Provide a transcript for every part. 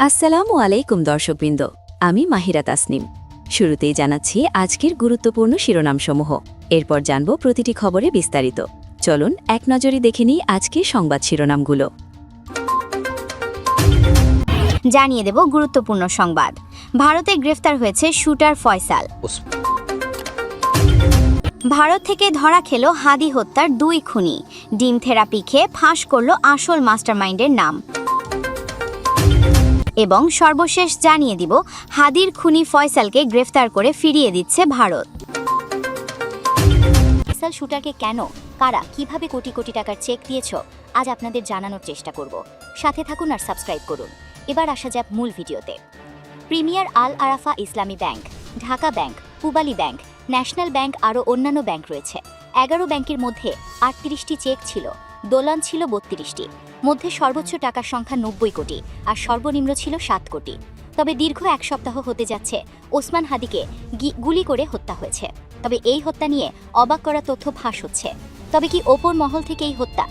আসসালামু আলাইকুম দর্শকবৃন্দ, আমি মাহিরা তাসনিম। শুরুতেই জানাচ্ছি আজকের গুরুত্বপূর্ণ শিরোনামসমূহ, এরপর জানব প্রতিটি খবরে বিস্তারিত। চলুন এক নজরে দেখে নিই আজকের সংবাদ শিরোনামগুলো। জানিয়ে দেব গুরুত্বপূর্ণ সংবাদ। ভারতে গ্রেফতার হয়েছে শুটার ফয়সাল। ভারত থেকে ধরা খেল হাদি হত্যার 2 খুনি। ডিম থেরাপি খেয়ে ফাঁস করল আসল মাস্টারমাইন্ডের নাম। এবং সর্বশেষ জানিয়ে দিব হাদির খুনি ফয়সালকে গ্রেফতার করে ফিরিয়ে দিচ্ছে ভারত। ফয়সাল শুটারকে কেন, কারা, কিভাবে কোটি কোটি টাকার চেক দিয়েছ, আজ আপনাদের জানানোর চেষ্টা করব। সাথে থাকুন আর সাবস্ক্রাইব করুন। এবার আসা যাক মূল ভিডিওতে। প্রিমিয়ার আল আরাফা ইসলামী bank, Dhaka bank, Pubali bank, national bank আরও অন্যান্য ব্যাংক রয়েছে। 11 ব্যাংকের মধ্যে 38টি চেক ছিল, দোলান ছিল 32টি। মধ্যে সর্বোচ্চ টাকার সংখ্যা 90 কোটি আর সর্বনিম্ন ছিল 7 কোটি। তবে দীর্ঘ 1 সপ্তাহ হতে যাচ্ছে ওসমান হাদিকে গুলি করে হত্যা হয়েছে। তবে এই হত্যা নিয়ে অবাক করা তথ্য ফাঁস হচ্ছে। তবে কি ওপর মহল থেকে এই হত্যা?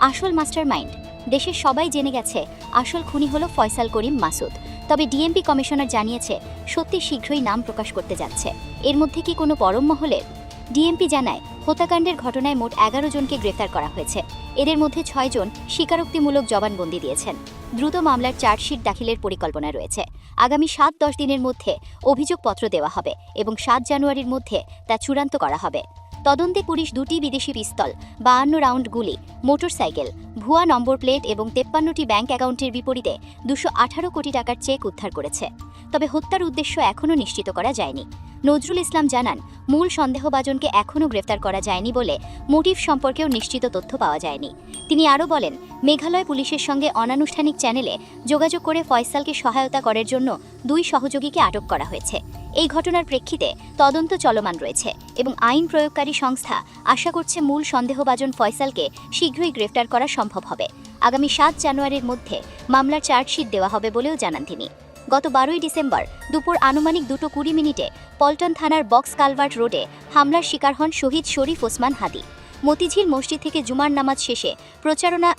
আসল মাস্টারমাইন্ড দেশের সবাই জেনে গেছে, আসল খুনি হলো ফয়সাল করিম মাসুদ। তবে ডিএমপি কমিশনার জানিয়েছে সত্যি শীঘ্রই নাম প্রকাশ করতে যাচ্ছে। এর মধ্যে কি কোনো পরম মহলের? ডিএমপি জানায় হত্যাকাণ্ডের ঘটনায় মোট 11 জনকে গ্রেফতার করা হয়েছে। এদের মধ্যে 6 জন স্বীকারোক্তিমূলক জবানবন্দি দিয়েছেন। দ্রুত মামলার চার্জশিট দাখিলের পরিকল্পনা রয়েছে। আগামী 7-10 দিনের মধ্যে অভিযোগপত্র দেওয়া হবে এবং 7 জানুয়ারির মধ্যে তা চূড়ান্ত করা হবে। তদন্তে পুলিশ 2টি বিদেশি পিস্তল, 52 রাউন্ড গুলি, মোটরসাইকেল, ভুয়া নম্বর প্লেট এবং 53টি ব্যাংক অ্যাকাউন্টের বিপরীতে 218 কোটি টাকার চেক উদ্ধার করেছে। তবে হত্যার উদ্দেশ্য এখনও নিশ্চিত করা যায়নি। নজরুল ইসলাম জানান, মূল সন্দেহভাজনকে এখনও গ্রেফতার করা যায়নি বলে মোটিভ সম্পর্কেও নিশ্চিত তথ্য পাওয়া যায়নি। তিনি আরও বলেন, মেঘালয় পুলিশের সঙ্গে অনানুষ্ঠানিক চ্যানেলে যোগাযোগ করে ফয়সালকে সহায়তা করার জন্য 2 সহযোগীকে আটক করা হয়েছে। এই ঘটনার প্রেক্ষিতে তদন্ত চলমান রয়েছে এবং আইন প্রয়োগকারী সংস্থা আশা করছে মূল সন্দেহভাজন ফয়সালকে শীঘ্রই গ্রেফতার করা সম্ভব হবে। আগামী 7 জানুয়ারির মধ্যে মামলার চার্জশিট দেওয়া হবে বলেও জানান তিনি। গত 12 ডিসেম্বর দুপুর আনুমানিক 2:20 মিনিটে পল্টন থানার বক্স কালভার্ট রোডে হামলার শিকার হন শহীদ শরীফ ওসমান হাদি। মতিঝিল মসজিদ থেকে জুমার নামাজ শেষে প্রচারণা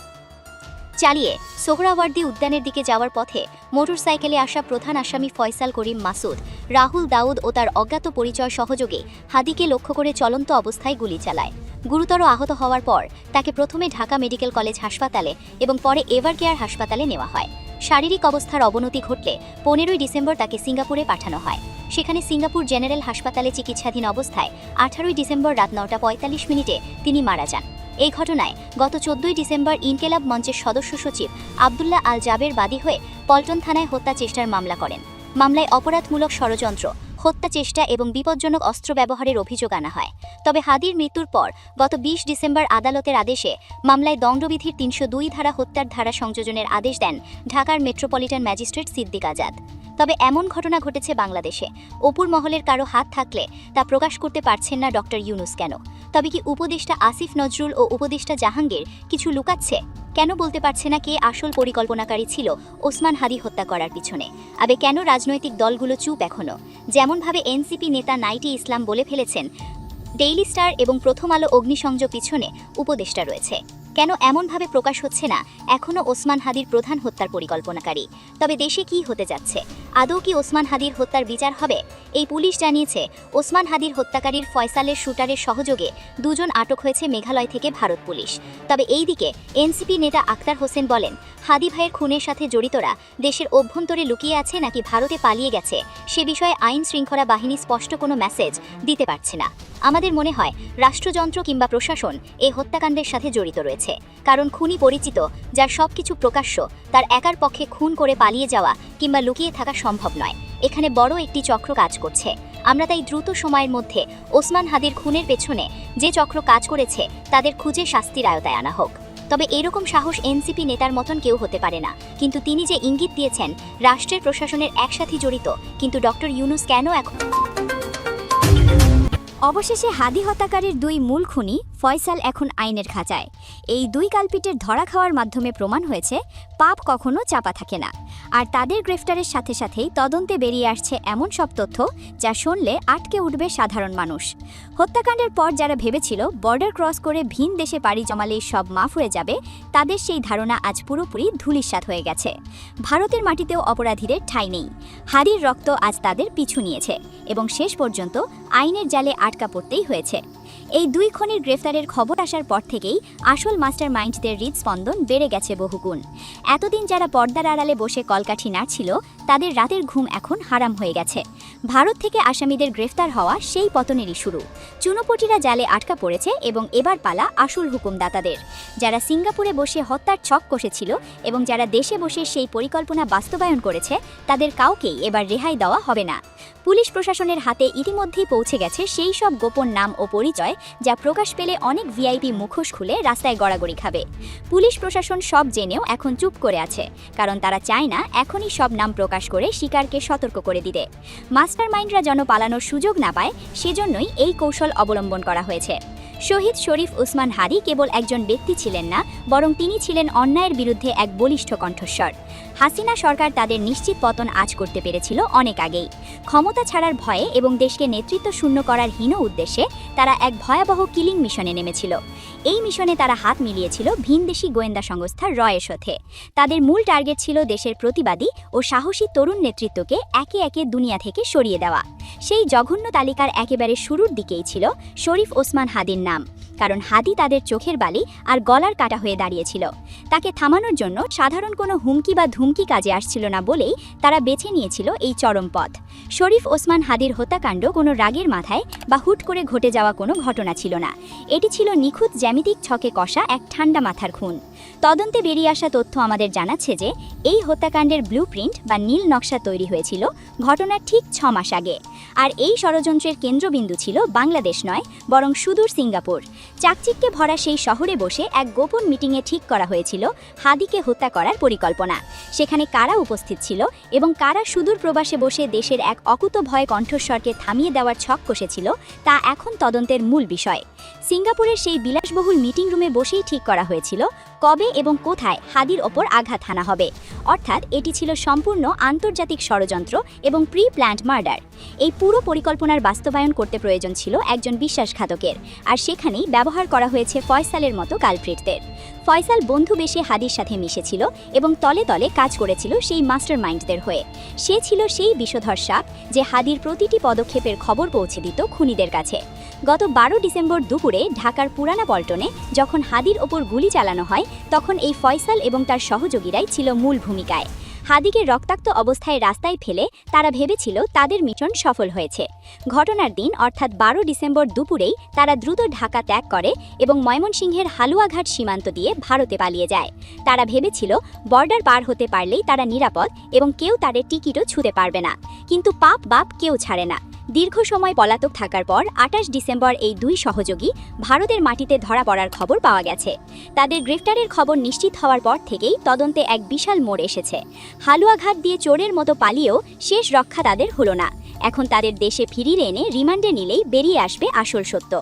চালিয়ে সোহরাওয়ার্দী উদ্যানের দিকে যাওয়ার পথে মোটরসাইকেলে আসা প্রধান আসামি ফয়সাল করিম মাসুদ, রাহুল দাউদ ও তার অজ্ঞাত পরিচয় সহযোগে হাদিকে লক্ষ্য করে চলন্ত অবস্থায় গুলি চালায়। গুরুতর আহত হওয়ার পর তাকে প্রথমে ঢাকা মেডিকেল কলেজ হাসপাতালে এবং পরে এভারকেয়ার হাসপাতালে নেওয়া হয়। শারীরিক অবস্থার অবনতি ঘটলে 15 ডিসেম্বর তাকে সিঙ্গাপুরে পাঠানো হয়। সেখানে সিঙ্গাপুর জেনারেল হাসপাতালে চিকিৎসাধীন অবস্থায় 18 ডিসেম্বর রাত 9:45 মিনিটে তিনি মারা যান। এই ঘটনায় গত 14 ডিসেম্বর ইনকেলাব মঞ্চের সদস্য সচিব আবদুল্লাহ আল জাবের বাদী হয়ে পল্টন থানায় হত্যা চেষ্টার মামলা করেন। মামলায় অপরাধমূলক ষড়যন্ত্র, হত্যা চেষ্টা এবং বিপজ্জনক অস্ত্র ব্যবহারের অভিযোগ আনা হয়। তবে হাদির মৃত্যুর পর গত 20 ডিসেম্বর আদালতের আদেশে মামলায় দণ্ডবিধির 302 ধারা হত্যার ধারা সংযোজনের আদেশ দেন ঢাকার মেট্রোপলিটন ম্যাজিস্ট্রেট সিদ্দিক আজাদ। তবে এমন ঘটনা ঘটেছে বাংলাদেশে, অপুর মহলের কারো হাত থাকলে তা প্রকাশ করতে পারছেন না ডক্টর ইউনুস কেন? তবে কি উপদেষ্টা আসিফ নজরুল ও উপদেষ্টা জাহাঙ্গীর কিছু লুকাচ্ছে? কেন বলতে পারছে না কে আসল পরিকল্পনাকারী ছিল ওসমান হাদি হত্যা করার পিছনে? আবে কেন রাজনৈতিক দলগুলো চুপ এখনো? যেমনভাবে এনসিপি নেতা নাইটি ইসলাম বলে ফেলেছেন ডেইলি স্টার এবং প্রথম আলো অগ্নিসংযোগ পিছনে উপদেষ্টা রয়েছে, কেন এমনভাবে প্রকাশ হচ্ছে না এখনও ওসমান হাদির প্রধান হত্যার পরিকল্পনাকারী? তবে দেশে কি হতে যাচ্ছে? আদৌ কি ওসমান হাদির হত্যার বিচার হবে? এই পুলিশ জানিয়েছে ওসমান হাদির হত্যাকারীর ফয়সালের শুটারের সহযোগে 2 জন আটক হয়েছে মেঘালয় থেকে ভারত পুলিশ। তবে এই দিকে এনসিপি নেতা আক্তার হোসেন বলেন, হাদি ভাইয়ের খুনের সাথে জড়িতরা দেশের অভ্যন্তরে লুকিয়ে আছে নাকি ভারতে পালিয়ে গেছে সে বিষয়ে আইন শৃঙ্খলা বাহিনী স্পষ্ট কোনো মেসেজ দিতে পারছে না। আমাদের মনে হয় রাষ্ট্রযন্ত্র কিংবা প্রশাসন এই হত্যাকাণ্ডের সাথে জড়িত রয়েছে, কারণ খুনি পরিচিত, যার সবকিছু প্রকাশ্য, তার একার পক্ষে খুন করে পালিয়ে যাওয়া কিংবা লুকিয়ে থাকা সম্ভব নয়। এখানে বড় একটি চক্র কাজ করছে। আমরা তাই দ্রুত সময়ের মধ্যে ওসমান হাদির খুনের পেছনে যে চক্র কাজ করেছে তাদের খুঁজে শাস্তির আওতায় আনা হোক। তবে এরকম সাহস এনসিপি নেতার মতন কেউ হতে পারে না। কিন্তু তিনি যে ইঙ্গিত দিয়েছেন রাষ্ট্রের প্রশাসনের একসাথে জড়িত, কিন্তু ডক্টর ইউনুস কেন এখন? অবশেষে হাদি হত্যাকারীর 2 মূল খুনি ফয়সাল এখন আইনের খাঁচায়। এই দুই কালপিটের ধরা খাওয়ার মাধ্যমে প্রমাণ হয়েছে পাপ কখনো চাপা থাকে না। আর তাদের গ্রেফতারের সাথে সাথেই তদন্তে বেরিয়ে আসছে এমন সব তথ্য যা শুনলে আটকে উঠবে সাধারণ মানুষ। হত্যাকাণ্ডের পর যারা ভেবেছিল বর্ডার ক্রস করে ভিন দেশে পাড়ি জমালেই সব মাফ হয়ে যাবে, তাদের সেই ধারণা আজ পুরোপুরি ধূলিসাৎ হয়ে গেছে। ভারতের মাটিতেও অপরাধীদের ঠাঁই নেই। হাদির রক্ত আজ তাদের পিছু নিয়েছে এবং শেষ পর্যন্ত আইনের জালে আটকা পড়তেই হয়েছে। এই দুই খুনির গ্রেফতারের খবর আসার পর থেকেই আসল মাস্টার মাইন্ডদের হৃদস্পন্দন বেড়ে গেছে বহুগুণ। এতদিন যারা পর্দার আড়ালে বসে কলকাঠি নাড়ছিল, তাদের রাতের ঘুম এখন হারাম হয়ে গেছে। ভারত থেকে আসামিদের গ্রেফতার হওয়া সেই পতনেরই শুরু। চুনোপটিরা জালে আটকা পড়েছে এবং এবার পালা আসল হুকুমদাতাদের। যারা সিঙ্গাপুরে বসে হত্যার ছক কষেছিল এবং যারা দেশে বসে সেই পরিকল্পনা বাস্তবায়ন করেছে, তাদের কাউকেই এবার রেহাই দেওয়া হবে না। পুলিশ প্রশাসনের হাতে ইতিমধ্যেই পৌঁছে গেছে সেই সব গোপন নাম ও পরিচয় যা প্রকাশ পেলে অনেক ভিআইপি মুখোশ খুলে রাস্তায় গড়াগড়ি খাবে। পুলিশ প্রশাসন সব জেনেও এখন চুপ করে আছে, কারণ তারা চায় না এখনই সব নাম প্রকাশ করে শিকারকে সতর্ক করে দিতে। মাস্টারমাইন্ডরা যেন পালানোর সুযোগ না পায়, সেজন্যই এই কৌশল অবলম্বন করা হয়েছে। শহীদ শরীফ ওসমান হাদি কেবল একজন ব্যক্তি ছিলেন না, বরং তিনি ছিলেন অন্যায়ের বিরুদ্ধে এক বলিষ্ঠ কণ্ঠস্বর। হাসিনা সরকার তাদের নিশ্চিত পতন আজ করতে পেরেছিল অনেক আগেই। ক্ষমতা ছাড়ার ভয়ে এবং দেশকে নেতৃত্ব শূন্য করার হীন উদ্দেশ্যে তারা এক ভয়াবহ কিলিং মিশনে নেমেছিল। এই মিশনে তারা হাত মিলিয়েছিল ভিনদেশি গোয়েন্দা সংস্থা রয়ের সাথে। তাদের মূল টার্গেট ছিল দেশের প্রতিবাদী ও সাহসী তরুণ নেতৃত্বকে একে একে দুনিয়া থেকে সরিয়ে দেওয়া। সেই জঘন্য তালিকার একেবারে শুরুর দিকেই ছিল শরীফ ওসমান হাদির নাম, কারণ হাদি তাদের চোখের বালি আর গলার কাটা হয়ে দাঁড়িয়েছিল। তাকে থামানোর জন্য সাধারণ কোনো হুমকি বা ধুমকি কাজে আসছিল না বলেই তারা বেছে নিয়েছিল এই চরম পথ। শরীফ ওসমান হাদির হত্যাকাণ্ড কোনো রাগের মাথায় বা হুট করে ঘটে যাওয়া কোনো ঘটনা ছিল না। এটি ছিল নিখুঁত জ্যামিতিক ছকে কষা এক ঠান্ডা মাথার খুন। তদন্তে বেরিয়ে আসা তথ্য আমাদের জানাচ্ছে যে এই হত্যাকাণ্ডের ব্লুপ্রিন্ট বা নীল নকশা তৈরি হয়েছিল ঘটনার ঠিক 6 মাস আগে। আর এই ষড়যন্ত্রের কেন্দ্রবিন্দু ছিল বাংলাদেশ নয়, বরং সুদূর সিঙ্গাপুর। চাকচিক্যে ভরা সেই শহরে বসে এক গোপন মিটিংয়ে ঠিক করা হয়েছিল হাদিকে হত্যা করার পরিকল্পনা। সেখানে কারা উপস্থিত ছিল এবং কারা সুদূর প্রবাসে বসে দেশের এক অকুতভয় কণ্ঠস্বরকে থামিয়ে দেওয়ার ছক কষেছিল, তা এখন তদন্তের মূল বিষয়। সিঙ্গাপুরের সেই বিলাসবহুল মিটিং রুমে বসেই ঠিক করা হয়েছিল কবে এবং কোথায় হাদির ওপর আঘাত হানা হবে। অর্থাৎ এটি ছিল সম্পূর্ণ আন্তর্জাতিক ষড়যন্ত্র এবং প্রি প্ল্যান্ড মার্ডার। এই পুরো পরিকল্পনার বাস্তবায়ন করতে প্রয়োজন ছিল একজন বিশ্বাসঘাতকের, আর সেখানেই ব্যবহার করা হয়েছে ফয়সালের মতো কালপ্রিটদের। ফয়সাল বন্ধু বেশে হাদির সাথে মিশেছিল এবং তলে তলে কাজ করেছিল সেই মাস্টারমাইন্ডদের হয়ে। সে ছিল সেই বিষধর সাপ যে হাদির প্রতিটি পদক্ষেপের খবর পৌঁছে দিত খুনিদের কাছে। গত 12 ডিসেম্বর দুপুরে ঢাকার পুরানা পল্টনে যখন হাদির ওপর গুলি চালানো হয়, তখন এই ফয়সাল এবং তার সহযোগীরাই ছিল মূল ভূমিকায়। হাদিকে রক্তাক্ত অবস্থায় রাস্তায় ফেলে তারা ভেবেছিল তাদের মিশন সফল হয়েছে। ঘটনার দিন অর্থাৎ 12 ডিসেম্বর দুপুরেই তারা দ্রুত ঢাকা ত্যাগ করে এবং ময়মনসিংহের হালুয়াঘাট সীমান্ত দিয়ে ভারতে পালিয়ে যায়। তারা ভেবেছিল বর্ডার পার হতে পারলেই তারা নিরাপদ এবং কেউ তাদের টিকিটও ছুঁতে পারবে না। কিন্তু পাপ বাপ কেউ ছাড়ে না। দীর্ঘ সময় পলাতক থাকার পর 28 ডিসেম্বর এই দুই সহযোগী ভারতের মাটিতে ধরা পড়ার খবর পাওয়া গেছে। তাদের গ্রেফতারের খবর নিশ্চিত হওয়ার পর থেকেই তদন্তে এক বিশাল মোড় এসেছে। হালুয়াঘাট দিয়ে চোরের মতো পালিয়েও শেষ রক্ষা তাদের হলো না। এখন তাদের দেশে ফিরিয়ে এনে রিমান্ডে নিলেই বেরিয়ে আসবে আসল সত্য।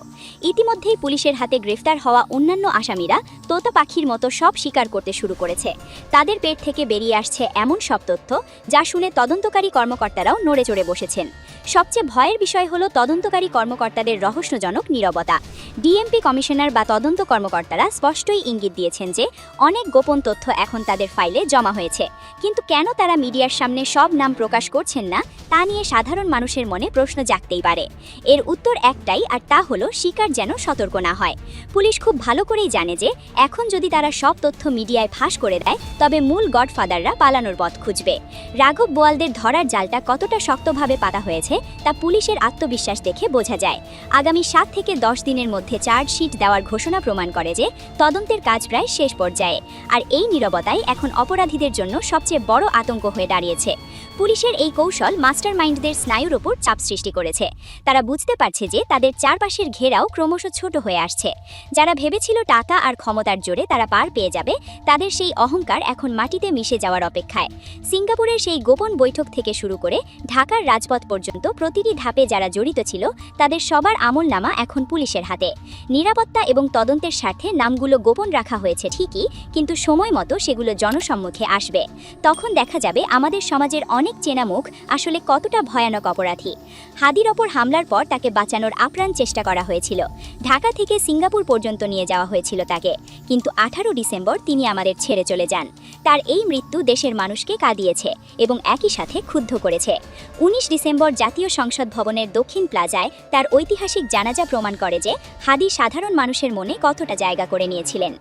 ইতিমধ্যেই পুলিশের হাতে গ্রেফতার হওয়া অন্যান্য আসামিরা তোতা পাখির মতো সব স্বীকার করতে শুরু করেছে। তাদের পেট থেকে বেরিয়ে আসছে এমন সব তথ্য যা শুনে তদন্তকারী কর্মকর্তারাও নড়ে চড়ে বসেছেন। সবচেয়ে ভয়ের বিষয় হলো তদন্তকারী কর্মকর্তাদের রহস্যজনক নীরবতা। ডিএমপি কমিশনার বা তদন্ত কর্মকর্তারা স্পষ্টই ইঙ্গিত দিয়েছেন যে অনেক গোপন তথ্য এখন তাদের ফাইলে জমা হয়েছে, কিন্তু কেন তারা মিডিয়ার সামনে সব নাম প্রকাশ করছেন না তা নিয়ে সাধারণ মানুষের মনে প্রশ্ন জাগতেই পারে। এর উত্তর একটাই, আর তা হলো শিকার যেন সতর্ক না হয়। পুলিশ খুব ভালো করেই জানে যে এখন যদি তারা সব তথ্য মিডিয়ায় ফাঁস করে দেয়, তবে মূল গডফাদাররা পালানোর পথ খুঁজবে। রাঘব বোয়ালদের ধরার জালটা কতটা শক্তভাবে পাতা হয়েছে তা পুলিশের আত্মবিশ্বাস দেখে বোঝা যায়। আগামী 7 থেকে 10 দিনের মধ্যে চার্জশিট দেওয়ার ঘোষণা প্রমাণ করে যে তদন্তের কাজ প্রায় শেষ পর্যায়ে। আর এই নীরবতাই এখন অপরাধীদের জন্য সবচেয়ে বড় আতঙ্ক হয়ে দাঁড়িয়েছে। পুলিশের এই কৌশল মাস্টারমাইন্ডদের স্নায়ুর ওপর চাপ সৃষ্টি করেছে। তারা বুঝতে পারছে যে তাদের চারপাশের ঘেরাও ক্রমশ ছোট হয়ে আসছে। যারা ভেবেছিল টাকা আর ক্ষমতার জোরে তারা পার পেয়ে যাবে, তাদের সেই অহংকার এখন মাটিতে মিশে যাওয়ার অপেক্ষায়। সিঙ্গাপুরের সেই গোপন বৈঠক থেকে শুরু করে ঢাকার রাজপথ পর্যন্ত প্রতিটি ধাপে যারা জড়িত ছিল তাদের সবার আমলনামা এখন পুলিশের হাতে। নিরাপত্তা এবং তদন্তের স্বার্থে নামগুলো গোপন রাখা হয়েছে ঠিকই, কিন্তু সময় মতো সেগুলো জনসম্মুখে আসবে। তখন দেখা যাবে আমাদের সমাজের অনেক চেনা মুখ আসলে কতটা ভয়ানক অপরাধী। হাদির ওপর হামলার পর তাকে বাঁচানোর আপ্রাণ চেষ্টা করা হয়েছিল। ঢাকা থেকে সিঙ্গাপুর পর্যন্ত নিয়ে যাওয়া হয়েছিল তাকে, কিন্তু 18 ডিসেম্বর তিনি আমাদের ছেড়ে চলে যান। তার এই মৃত্যু দেশের মানুষকে কাঁদিয়েছে এবং একই সাথে ক্ষুব্ধ করেছে। 19 ডিসেম্বর জাতীয় সংসদ ভবনের দক্ষিণ প্লাজায় তার ঐতিহাসিক জানাজা প্রমাণ করে যে হাদি সাধারণ মানুষের মনে কতটা জায়গা করে নিয়েছিলেন।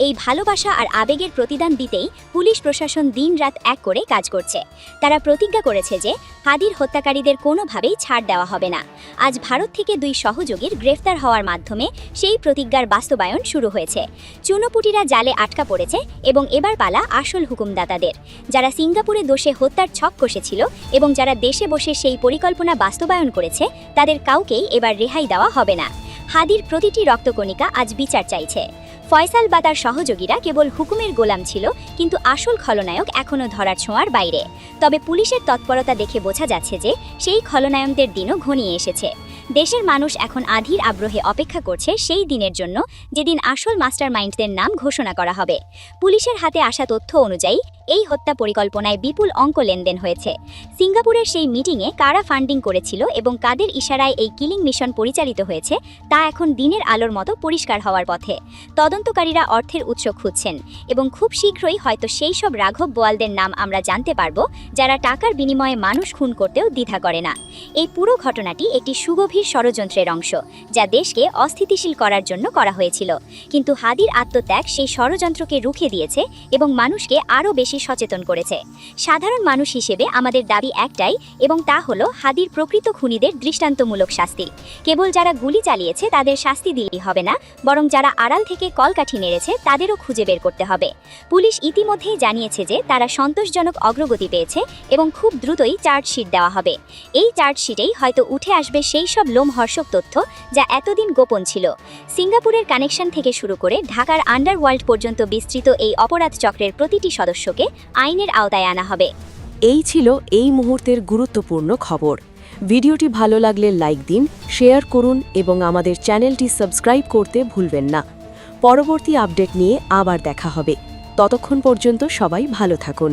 এই ভালোবাসা আর আবেগের প্রতিদান দিতেই পুলিশ প্রশাসন দিনরাত এক করে কাজ করছে। তারা প্রতিজ্ঞা করেছে যে হাদির হত্যাকারীদের কোনোভাবেই ছাড় দেওয়া হবে না। আজ ভারত থেকে 2 সহযোগীর গ্রেফতার হওয়ার মাধ্যমে সেই প্রতিজ্ঞার বাস্তবায়ন শুরু হয়েছে। চুনোপুটিরা জালে আটকা পড়েছে এবং এবার পালা আসল হুকুমদাতাদের, যারা সিঙ্গাপুরে দোষে হত্যার ছক কষেছিল এবং যারা দেশে বসে সেই পরিকল্পনা বাস্তবায়ন করেছে, তাদের কাউকেই এবার রেহাই দেওয়া হবে না। হাদির প্রতিটি রক্তকণিকা আজ বিচার চাইছে। ফয়সাল বা তার সহযোগীরা কেবল হুকুমের গোলাম ছিল, কিন্তু আসল খলনায়ক এখনও ধরার ছোঁয়ার বাইরে। তবে পুলিশের তৎপরতা দেখে বোঝা যাচ্ছে যে সেই খলনায়কদের দিনও ঘনিয়ে এসেছে। দেশের মানুষ এখন আধীর আগ্রহে অপেক্ষা করছে সেই দিনের জন্য যেদিন আসল মাস্টারমাইন্ডদের নাম ঘোষণা করা হবে। পুলিশের হাতে আসা তথ্য অনুযায়ী এই হত্যা পরিকল্পনায় বিপুল অঙ্ক লেনদেন হয়েছে। সিঙ্গাপুরের সেই মিটিংয়ে কারা ফান্ডিং করেছিল এবং কাদের ইশারায় এই কিলিং মিশন পরিচালিত হয়েছে তা এখন দিনের আলোর মতো পরিষ্কার হওয়ার পথে। তদন্তকারীরা অর্থের উৎস খুঁজছেন এবং খুব শীঘ্রই হয়তো সেই সব রাঘব বোয়ালদের নাম আমরা জানতে পারব যারা টাকার বিনিময়ে মানুষ খুন করতেও দ্বিধা করে না। এই পুরো ঘটনাটি একটি সুগভীর ষড়যন্ত্রের অংশ, যা দেশকে অস্থিতিশীল করার জন্য করা হয়েছিল। কিন্তু হাদির আত্মত্যাগ সেই ষড়যন্ত্রকে রুখে দিয়েছে এবং মানুষকে আরও বেশি সচেতন করেছে। সাধারণ মানুষ হিসেবে আমাদের দাবি একটাই, এবং তা হলো হাদির প্রকৃত খুনিদের দৃষ্টান্তমূলক শাস্তি। কেবল যারা গুলি চালিয়েছে তাদের শাস্তি দিলেই হবে না, বরং যারা আড়াল থেকে কলকাঠি নেড়েছে তাদেরও খুঁজে বের করতে হবে। পুলিশ ইতিমধ্যেই জানিয়েছে যে তারা সন্তোষজনক অগ্রগতি পেয়েছে এবং খুব দ্রুতই চার্জশিট দেওয়া হবে। এই চার্জশিটেই হয়তো উঠে আসবে সেই সব লোমহর্ষক তথ্য যা এতদিন গোপন ছিল। সিঙ্গাপুরের কানেকশন থেকে শুরু করে ঢাকার আন্ডারওয়ার্ল্ড পর্যন্ত বিস্তৃত এই অপরাধ চক্রের প্রতিটি সদস্যকে আইনের আওতায় আনা হবে। এই ছিল এই মুহূর্তের গুরুত্বপূর্ণ খবর। ভিডিওটি ভালো লাগলে লাইক দিন, শেয়ার করুন এবং আমাদের চ্যানেলটি সাবস্ক্রাইব করতে ভুলবেন না। পরবর্তী আপডেট নিয়ে আবার দেখা হবে। ততক্ষণ পর্যন্ত সবাই ভালো থাকুন।